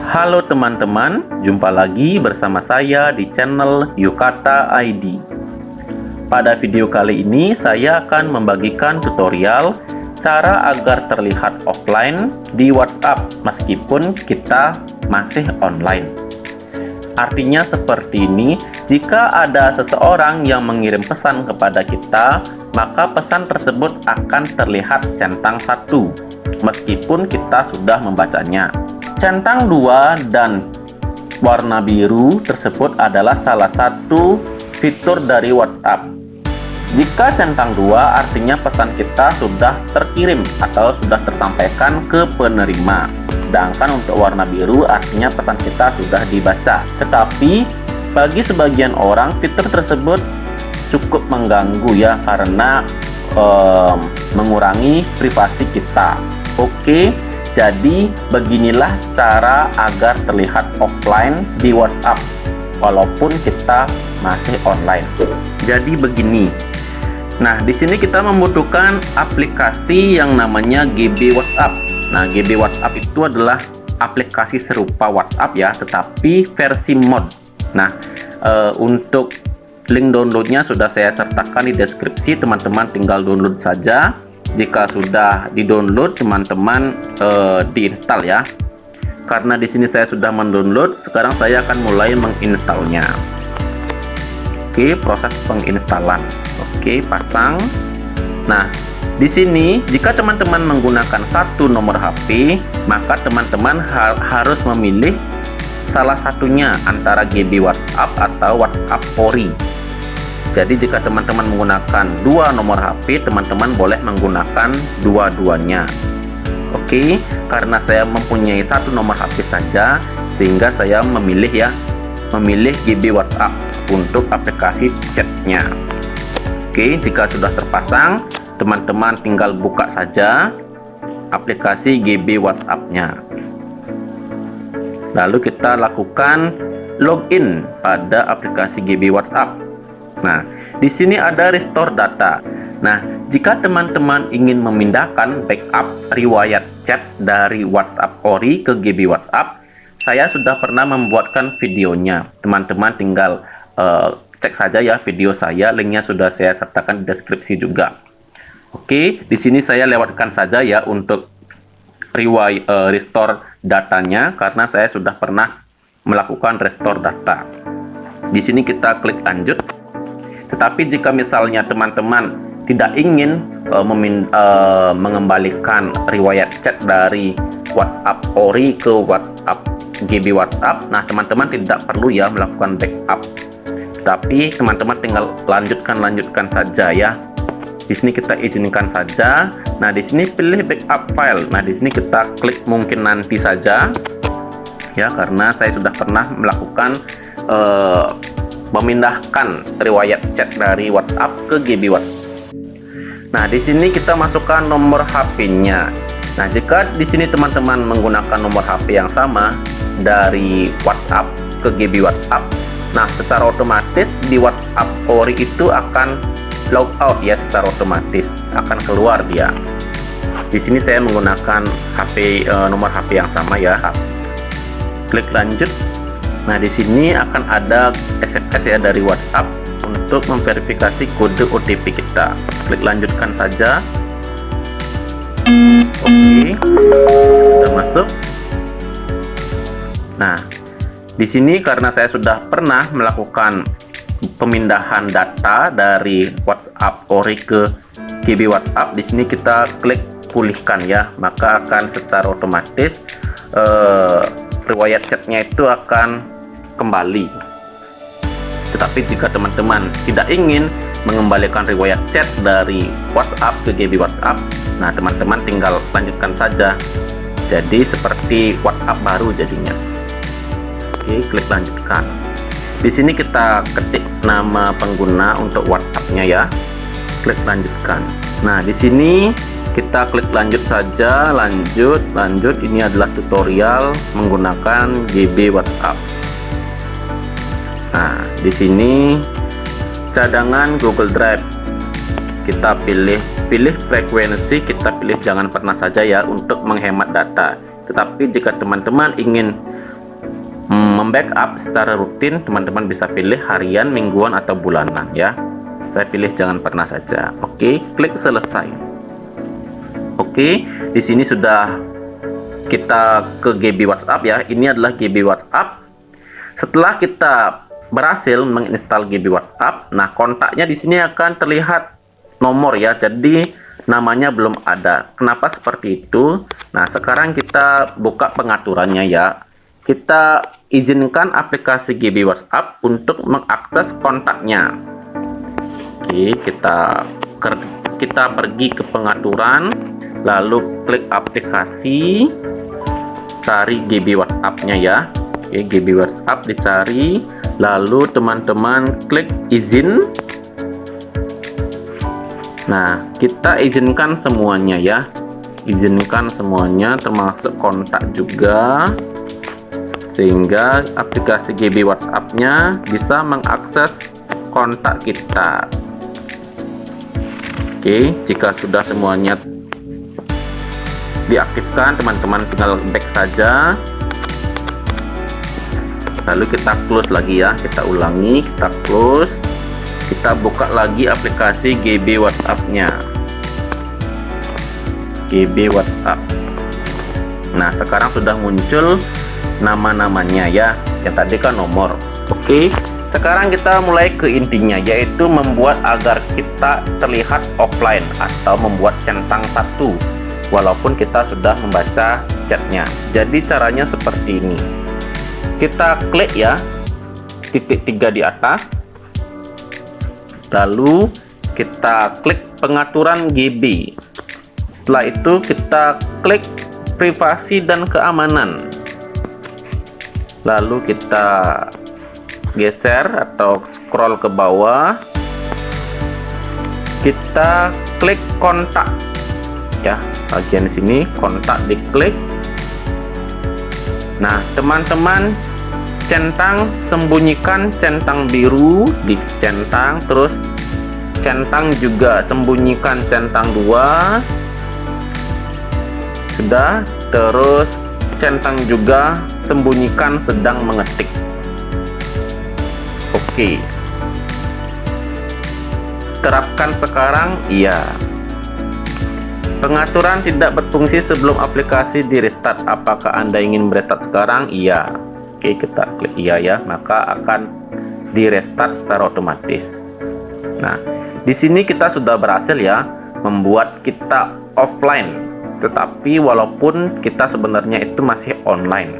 Halo teman-teman, jumpa lagi bersama saya di channel Yukata ID. Pada video kali ini saya akan membagikan tutorial cara agar terlihat offline di WhatsApp meskipun kita masih online. Artinya seperti ini, jika ada seseorang yang mengirim pesan kepada kita, maka pesan tersebut akan terlihat centang 1 meskipun kita sudah membacanya. Centang 2 dan warna biru tersebut adalah salah satu fitur dari WhatsApp. Jika centang 2 artinya pesan kita sudah terkirim atau sudah tersampaikan ke penerima. Sedangkan untuk warna biru artinya pesan kita sudah dibaca. Tetapi bagi sebagian orang fitur tersebut cukup mengganggu ya, karena mengurangi privasi kita. Oke. Jadi beginilah cara agar terlihat offline di WhatsApp walaupun kita masih online. Jadi begini. Nah, di sini kita membutuhkan aplikasi yang namanya GB WhatsApp. Nah, GB WhatsApp itu adalah aplikasi serupa WhatsApp ya, tetapi versi mod. Nah, untuk link downloadnya sudah saya sertakan di deskripsi, teman-teman tinggal download saja. Jika sudah di-download, teman-teman diinstal ya. Karena di sini saya sudah mendownload, sekarang saya akan mulai menginstalnya. Oke, proses penginstalan. Oke, pasang. Nah, di sini jika teman-teman menggunakan satu nomor HP, maka teman-teman harus memilih salah satunya antara GB WhatsApp atau WhatsApp Ori. Jadi jika teman-teman menggunakan dua nomor HP, teman-teman boleh menggunakan dua-duanya. Oke, karena saya mempunyai satu nomor HP saja, sehingga saya memilih GB WhatsApp untuk aplikasi chatnya. Oke, jika sudah terpasang, teman-teman tinggal buka saja aplikasi GB WhatsApp-nya. Lalu kita lakukan login pada aplikasi GB WhatsApp. Nah, di sini ada restore data. Nah, jika teman-teman ingin memindahkan backup riwayat chat dari WhatsApp Ori ke GB WhatsApp, saya sudah pernah membuatkan videonya. Teman-teman tinggal cek saja ya video saya, linknya sudah saya sertakan di deskripsi juga. Oke, di sini saya lewatkan saja ya untuk restore datanya, karena saya sudah pernah melakukan restore data. Di sini kita klik lanjut. Tetapi jika misalnya teman-teman tidak ingin mengembalikan riwayat chat dari WhatsApp Ori ke WhatsApp GB WhatsApp, nah teman-teman tidak perlu ya melakukan backup. Tapi teman-teman tinggal lanjutkan saja ya. Di sini kita izinkan saja. Nah, di sini pilih backup file. Nah, di sini kita klik mungkin nanti saja ya, karena saya sudah pernah melakukan memindahkan riwayat chat dari WhatsApp ke GB WhatsApp. Nah, di sini kita masukkan nomor HP-nya. Nah, jika di sini teman-teman menggunakan nomor HP yang sama dari WhatsApp ke GB WhatsApp, nah secara otomatis di WhatsApp Ori itu akan logout ya, secara otomatis akan keluar dia. Di sini saya menggunakan nomor HP yang sama ya. Klik lanjut. Nah, di sini akan ada SMS ya dari WhatsApp untuk memverifikasi kode OTP kita. Klik lanjutkan saja. Oke, sudah masuk. Nah, di sini karena saya sudah pernah melakukan pemindahan data dari WhatsApp Ori ke GB WhatsApp, di sini kita klik pulihkan ya, maka akan secara otomatis riwayat chatnya itu akan kembali. Tetapi jika teman-teman tidak ingin mengembalikan riwayat chat dari WhatsApp ke GB WhatsApp, nah teman-teman tinggal lanjutkan saja. Jadi seperti WhatsApp baru jadinya. Oke, klik lanjutkan. Di sini kita ketik nama pengguna untuk WhatsApp-nya ya. Klik lanjutkan. Nah, di sini kita klik lanjut saja, lanjut. Ini adalah tutorial menggunakan GB WhatsApp. Nah, di sini cadangan Google Drive. Kita pilih frekuensi, kita pilih jangan pernah saja ya untuk menghemat data. Tetapi jika teman-teman ingin membackup secara rutin, teman-teman bisa pilih harian, mingguan, atau bulanan ya. Saya pilih jangan pernah saja. Oke, klik selesai. Oke, di sini sudah kita ke GB WhatsApp ya. Ini adalah GB WhatsApp. Setelah kita berhasil menginstal GB WhatsApp, nah kontaknya di sini akan terlihat nomor ya. Jadi namanya belum ada. Kenapa seperti itu? Nah, sekarang kita buka pengaturannya ya. Kita izinkan aplikasi GB WhatsApp untuk mengakses kontaknya. Oke, kita pergi ke pengaturan, lalu klik aplikasi, cari GB WhatsApp-nya ya. Oke, GB WhatsApp dicari, lalu teman-teman klik izin. Nah, kita izinkan semuanya ya. Izinkan semuanya termasuk kontak juga, sehingga aplikasi GB WhatsApp-nya bisa mengakses kontak kita. Oke, jika sudah semuanya diaktifkan, teman-teman tinggal back saja. Lalu kita close lagi ya. Kita ulangi, kita close. Kita buka lagi aplikasi GB WhatsApp-nya. GB WhatsApp. Nah, sekarang sudah muncul nama-namanya ya. Yang tadi kan nomor. Oke, sekarang kita mulai ke intinya, yaitu membuat agar kita terlihat offline atau membuat centang satu walaupun kita sudah membaca chatnya. Jadi caranya seperti ini. Kita klik ya titik 3 di atas, lalu kita klik pengaturan GB. Setelah itu kita klik privasi dan keamanan, lalu kita geser atau scroll ke bawah, kita klik kontak ya, bagian sini kontak diklik. Nah, teman-teman centang, sembunyikan centang biru, dicentang, terus centang juga, sembunyikan centang 2, sudah, terus centang juga, sembunyikan sedang mengetik. Oke, terapkan sekarang, iya. Pengaturan tidak berfungsi sebelum aplikasi di restart. Apakah Anda ingin merestart sekarang? Iya. Oke, kita klik iya ya, maka akan di restart secara otomatis. Nah, di sini kita sudah berhasil ya membuat kita offline, tetapi walaupun kita sebenarnya itu masih online.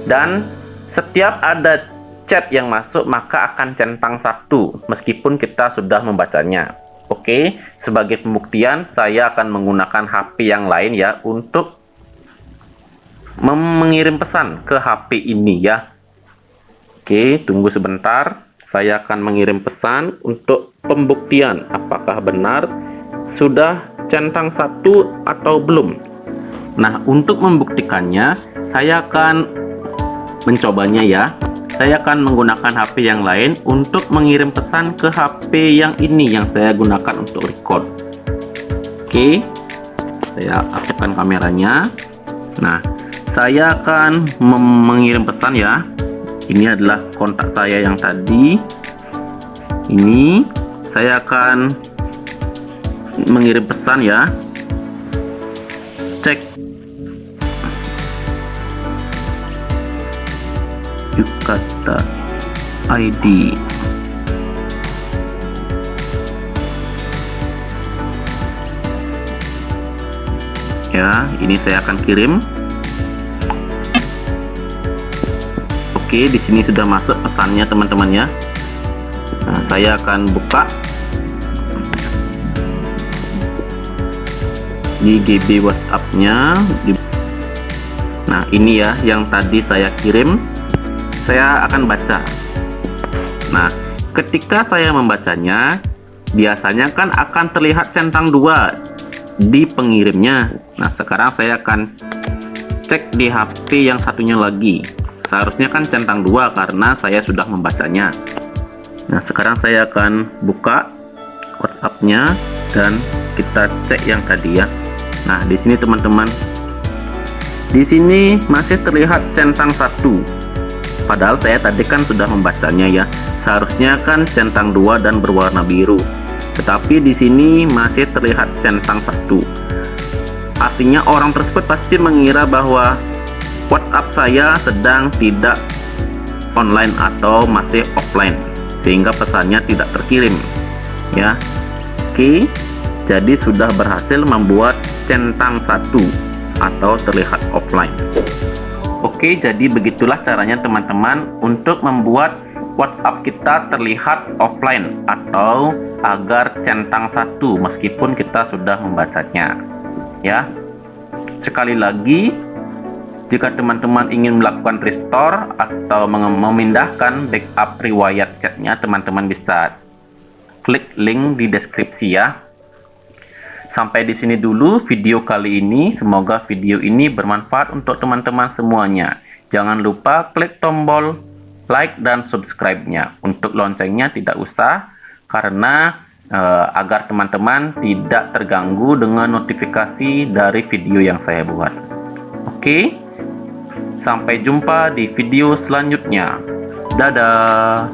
Dan setiap ada chat yang masuk maka akan centang satu meskipun kita sudah membacanya. Oke, sebagai pembuktian saya akan menggunakan HP yang lain ya untuk mengirim pesan ke HP ini ya. Oke, tunggu sebentar. Saya akan mengirim pesan untuk pembuktian apakah benar sudah centang satu atau belum. Nah, untuk membuktikannya saya akan mencobanya ya. Saya akan menggunakan HP yang lain untuk mengirim pesan ke HP yang ini yang saya gunakan untuk record. Oke, saya aktifkan kameranya. Nah, saya akan mengirim pesan ya. Ini adalah kontak saya yang tadi. Ini saya akan mengirim pesan ya. Cek kata ID. Ya, ini saya akan kirim. Oke, di sini sudah masuk pesannya teman-teman ya. Nah, saya akan buka di GB WhatsApp-nya. Nah, ini ya yang tadi saya kirim. Saya akan baca. Nah, ketika saya membacanya, biasanya kan akan terlihat centang 2 di pengirimnya. Nah, sekarang saya akan cek di HP yang satunya lagi. Seharusnya kan centang 2 karena saya sudah membacanya. Nah, sekarang saya akan buka WhatsApp-nya dan kita cek yang tadi ya. Nah, di sini teman-teman, di sini masih terlihat centang 1. Padahal saya tadi kan sudah membacanya ya. Seharusnya kan centang 2 dan berwarna biru. Tetapi di sini masih terlihat centang 1. Artinya orang tersebut pasti mengira bahwa WhatsApp saya sedang tidak online atau masih offline, sehingga pesannya tidak terkirim ya. Oke, jadi sudah berhasil membuat centang 1 atau terlihat offline. Oke, jadi begitulah caranya teman-teman untuk membuat WhatsApp kita terlihat offline atau agar centang 1 meskipun kita sudah membacanya ya. Sekali lagi, jika teman-teman ingin melakukan restore atau memindahkan backup riwayat chatnya, teman-teman bisa klik link di deskripsi ya. Sampai di sini dulu video kali ini. Semoga video ini bermanfaat untuk teman-teman semuanya. Jangan lupa klik tombol like dan subscribe-nya. Untuk loncengnya tidak usah, karena agar teman-teman tidak terganggu dengan notifikasi dari video yang saya buat. Oke, sampai jumpa di video selanjutnya. Dadah.